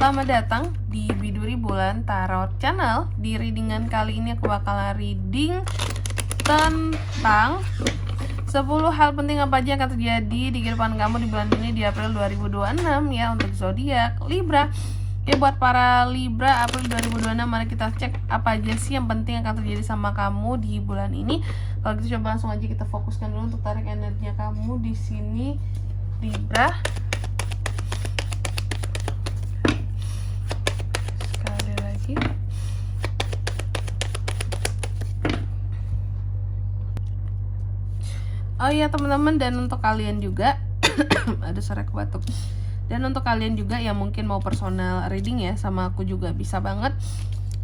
Selamat datang di Biduri Bulan Tarot Channel. Di readingan kali ini aku bakalan reading tentang 10 hal penting apa aja yang akan terjadi di kehidupan kamu di bulan ini di April 2026 ya, untuk zodiak Libra. Ya, buat para Libra April 2026, mari kita cek apa aja sih yang penting akan terjadi sama kamu di bulan ini. Kalau gitu coba langsung aja kita fokuskan dulu untuk tarik energinya kamu di sini Libra. Sekali lagi. Oh iya teman-teman, dan untuk kalian juga ada suara kebatuk. Dan untuk kalian juga yang mungkin mau personal reading ya sama aku juga bisa banget.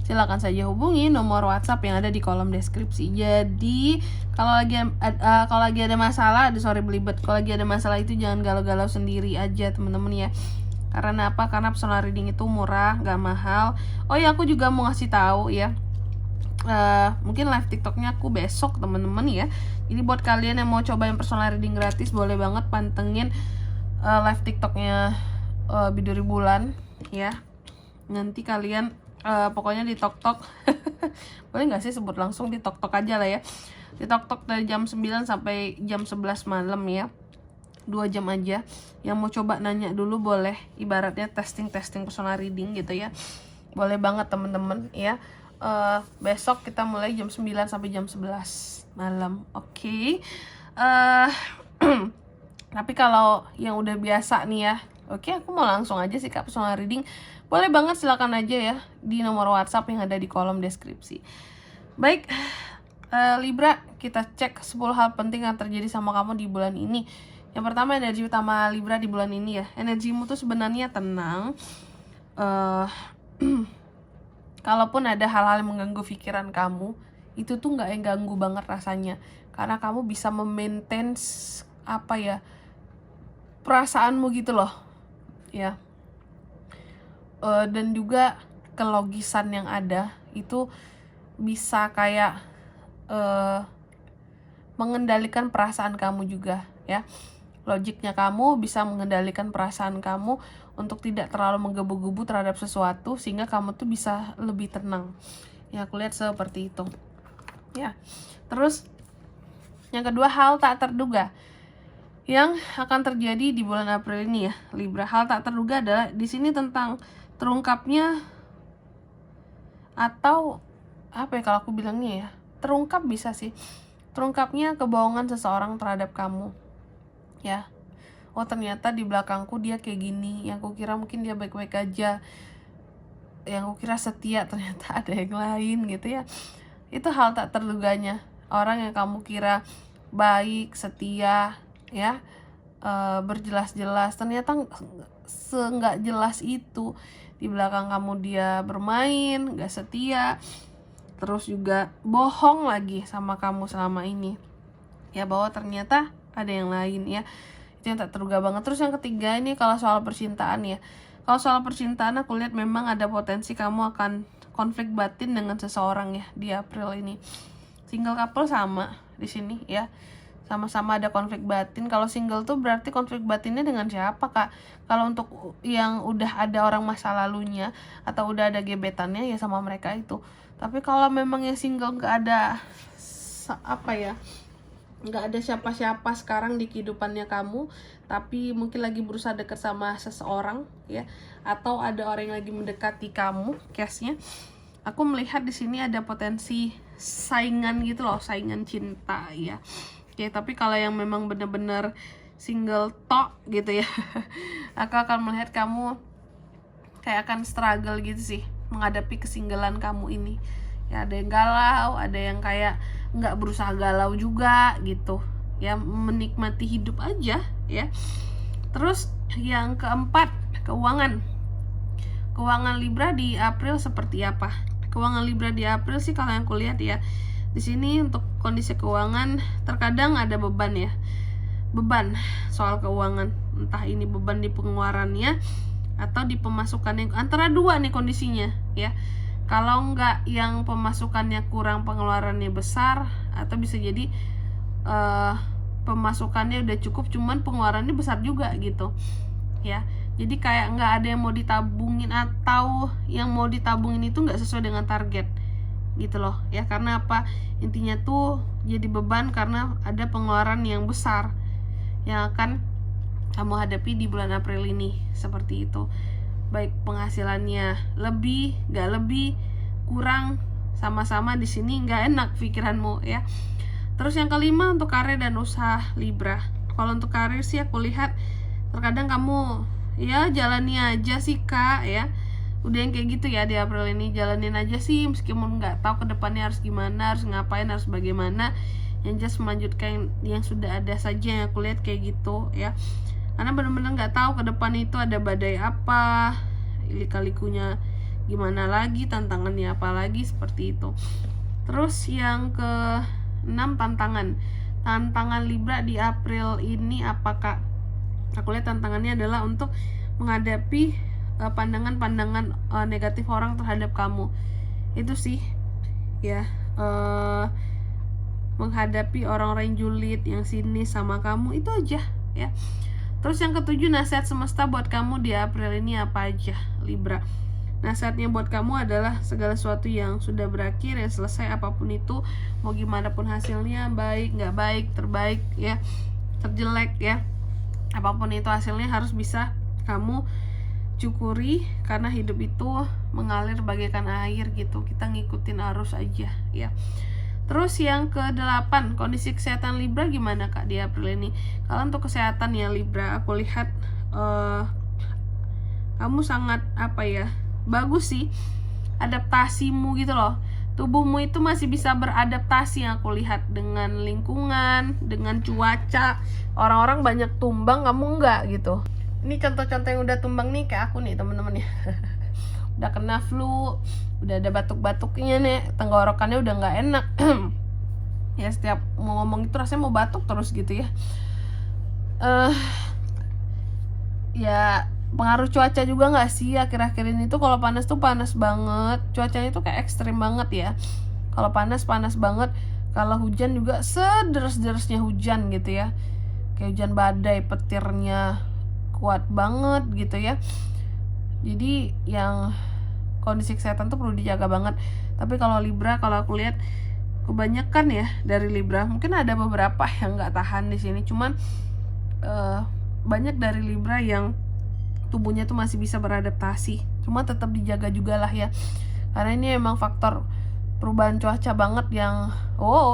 Silakan saja hubungi nomor WhatsApp yang ada di kolom deskripsi. Jadi kalau lagi ada masalah, kalau lagi ada masalah itu jangan galau-galau sendiri aja teman-teman ya. Karena apa? Karena personal reading itu murah, gak mahal. Oh ya, aku juga mau ngasih tahu ya. Mungkin live TikToknya aku besok teman-teman ya. Jadi buat kalian yang mau cobain personal reading gratis, boleh banget pantengin live TikToknya Biduri Bulan ya. Nanti kalian pokoknya di TokTok boleh nggak sih sebut langsung di TokTok aja lah ya. Di TokTok dari jam 9 sampai jam 11 malam ya, 2 jam aja. Yang mau coba nanya dulu boleh, ibaratnya testing personal reading gitu ya. Boleh banget temen-temen ya. Besok kita mulai jam 9 sampai jam 11 malam. Oke. Tapi kalau yang udah biasa nih ya, oke, aku mau langsung aja sih Kak personal reading. Boleh banget, silakan aja ya di nomor WhatsApp yang ada di kolom deskripsi. Baik, Libra, kita cek 10 hal penting yang terjadi sama kamu di bulan ini. Yang pertama, energi utama Libra di bulan ini ya. Energimu tuh sebenarnya tenang. Kalaupun ada hal-hal yang mengganggu pikiran kamu, itu tuh nggak yang ganggu banget rasanya. Karena kamu bisa memaintain apa ya, perasaanmu gitu loh ya. Dan juga kelogisan yang ada itu bisa kayak mengendalikan perasaan kamu juga ya. Logiknya kamu bisa mengendalikan perasaan kamu untuk tidak terlalu menggebu-gebu terhadap sesuatu, sehingga kamu tuh bisa lebih tenang ya. Aku lihat seperti itu ya. Terus yang kedua, hal tak terduga yang akan terjadi di bulan April ini ya Libra. Hal tak terduga adalah di sini tentang terungkapnya, atau apa ya kalau aku bilangnya ya, terungkap bisa sih, terungkapnya kebohongan seseorang terhadap kamu ya. Oh ternyata di belakangku dia kayak gini, yang kukira mungkin dia baik-baik aja, yang kukira setia ternyata ada yang lain gitu ya. Itu hal tak terduganya, orang yang kamu kira baik, setia ya, berjelas-jelas, ternyata nggak jelas itu. Di belakang kamu dia bermain, gak setia, terus juga bohong lagi sama kamu selama ini ya, bahwa ternyata ada yang lain ya. Itu yang tak terduga banget. Terus yang ketiga ini kalau soal percintaan ya. Kalau soal percintaan aku lihat memang ada potensi kamu akan konflik batin dengan seseorang ya di April ini. Single couple sama di sini ya, sama-sama ada konflik batin. Kalau single tuh berarti konflik batinnya dengan siapa Kak? Kalau untuk yang udah ada orang masa lalunya atau udah ada gebetannya ya sama mereka itu. Tapi kalau memang yang single nggak ada apa ya, nggak ada siapa-siapa sekarang di kehidupannya kamu, tapi mungkin lagi berusaha dekat sama seseorang ya, atau ada orang yang lagi mendekati kamu, case-nya aku melihat di sini ada potensi saingan gitu loh, saingan cinta ya. Oke, tapi kalau yang memang bener-bener single talk gitu ya, aku akan melihat kamu kayak akan struggle gitu sih menghadapi kesinggalan kamu ini ya. Ada yang galau, ada yang kayak nggak berusaha galau juga gitu ya, menikmati hidup aja ya. Terus yang keempat, keuangan Libra di April seperti apa? Keuangan Libra di April sih kalau yang kulihat ya, di sini untuk kondisi keuangan terkadang ada beban ya, beban soal keuangan, entah ini beban di pengeluarannya atau di pemasukannya, antara dua nih kondisinya ya. Kalau nggak yang pemasukannya kurang, pengeluarannya besar, atau bisa jadi pemasukannya udah cukup cuman pengeluarannya besar juga gitu ya. Jadi kayak nggak ada yang mau ditabungin, atau yang mau ditabungin itu nggak sesuai dengan target gitu loh ya. Karena apa, intinya tuh jadi beban karena ada pengeluaran yang besar yang akan kamu hadapi di bulan April ini, seperti itu. Baik penghasilannya lebih, nggak lebih, kurang, sama-sama di sini nggak enak pikiranmu ya. Terus yang kelima untuk karir dan usaha Libra. Kalau untuk karir sih aku lihat terkadang kamu ya jalani aja sih kak ya. Udah yang kayak gitu ya di April ini, jalanin aja sih meskipun nggak tahu kedepannya harus gimana, harus ngapain, harus bagaimana. Yang just melanjutkan yang sudah ada saja, yang aku lihat kayak gitu ya. Karena benar-benar nggak tahu ke depan itu ada badai apa, lika-likunya gimana lagi, tantangannya apa lagi, seperti itu. Terus yang ke-6 tantangan Libra di April ini apakah? Aku lihat tantangannya adalah untuk menghadapi pandangan-pandangan negatif orang terhadap kamu. Itu sih ya, menghadapi orang-orang yang julid, yang sinis sama kamu, itu aja ya. Terus yang ke-7 nasihat semesta buat kamu di April ini apa aja Libra? Nasihatnya buat kamu adalah segala sesuatu yang sudah berakhir, yang selesai, apapun itu, mau gimana pun hasilnya, baik, nggak baik, terbaik ya, terjelek ya, apapun itu hasilnya harus bisa kamu syukuri, karena hidup itu mengalir bagaikan air gitu, kita ngikutin arus aja ya. Terus yang ke-8, kondisi kesehatan Libra gimana kak di April ini? Kalau untuk kesehatan ya Libra, aku lihat kamu sangat bagus sih adaptasimu gitu loh. Tubuhmu itu masih bisa beradaptasi yang aku lihat dengan lingkungan, dengan cuaca. Orang-orang banyak tumbang, kamu enggak gitu. Ini contoh-contoh yang udah tumbang nih kayak aku nih temen-temen ya. Udah kena flu, udah ada batuk-batuknya nih, tenggorokannya udah nggak enak. Ya setiap mau ngomong itu rasanya mau batuk terus gitu ya. Ya pengaruh cuaca juga nggak sih akhir-akhir ini tuh, kalau panas tuh panas banget, cuacanya tuh kayak ekstrim banget ya. Kalau panas banget, kalau hujan juga sederes-deresnya hujan gitu ya, kayak hujan badai, petirnya kuat banget gitu ya. Jadi yang kondisi kesehatan tuh perlu dijaga banget. Tapi kalau Libra, kalau aku lihat kebanyakan ya dari Libra, mungkin ada beberapa yang nggak tahan di sini, cuman banyak dari Libra yang tubuhnya tuh masih bisa beradaptasi. Cuma tetap dijaga juga lah ya, karena ini emang faktor perubahan cuaca banget yang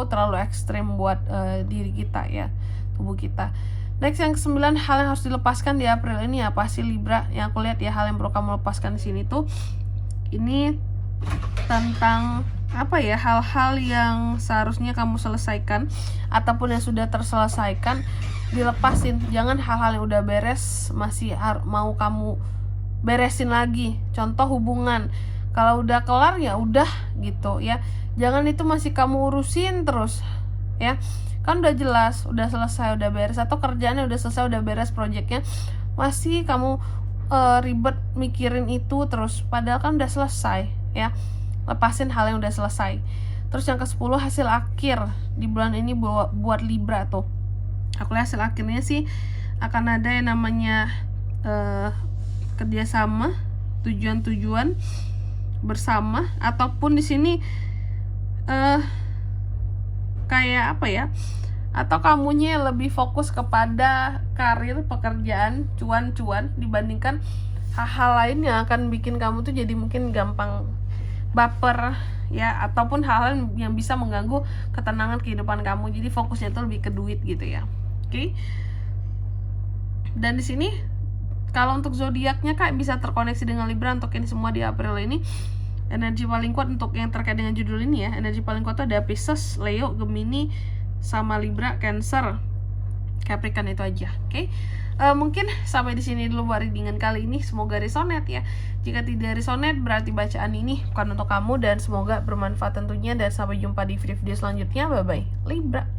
terlalu ekstrim buat diri kita ya, tubuh kita. Next yang ke-9, hal yang harus dilepaskan di April ini apa sih Libra? Yang aku lihat ya, hal yang perlu kamu lepaskan di sini tuh, ini tentang hal-hal yang seharusnya kamu selesaikan ataupun yang sudah terselesaikan, dilepasin. Jangan hal-hal yang udah beres masih mau kamu beresin lagi. Contoh hubungan, kalau udah kelar ya udah gitu ya, jangan itu masih kamu urusin terus ya. Kan udah jelas, udah selesai, udah beres, atau kerjaannya udah selesai, udah beres proyeknya, masih kamu ribet mikirin itu terus, padahal kan udah selesai ya. Lepasin hal yang udah selesai. Terus yang ke-10, hasil akhir di bulan ini buat Libra tuh, aku lihat hasil akhirnya sih akan ada yang namanya kerjasama, tujuan-tujuan bersama, ataupun di sini atau kamunya lebih fokus kepada karir, pekerjaan, cuan-cuan, dibandingkan hal-hal lain yang akan bikin kamu tuh jadi mungkin gampang baper ya, ataupun hal-hal yang bisa mengganggu ketenangan kehidupan kamu. Jadi fokusnya tuh lebih ke duit gitu ya. Oke. Dan di sini kalau untuk zodiaknya kak bisa terkoneksi dengan Libra untuk ini semua di April ini. Energi paling kuat untuk yang terkait dengan judul ini ya, energi paling kuat itu ada Pisces, Leo, Gemini, sama Libra, Cancer, Capricorn, itu aja. Oke. Mungkin sampai di sini dulu buat readingan kali ini. Semoga resonate ya. Jika tidak resonate berarti bacaan ini bukan untuk kamu, dan semoga bermanfaat tentunya. Dan sampai jumpa di video-video selanjutnya. Bye bye Libra.